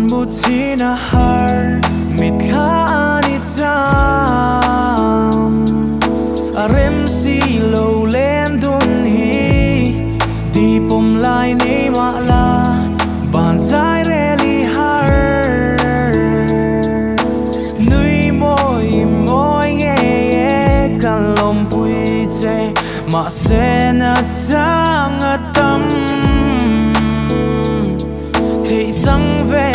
bút chi na har mit kha ani tam rem si lo len dun hi di pom lai nei ma la ban sai really har nui moi moi nghe kan lom pui che ma se na tang a tam thì chẳng về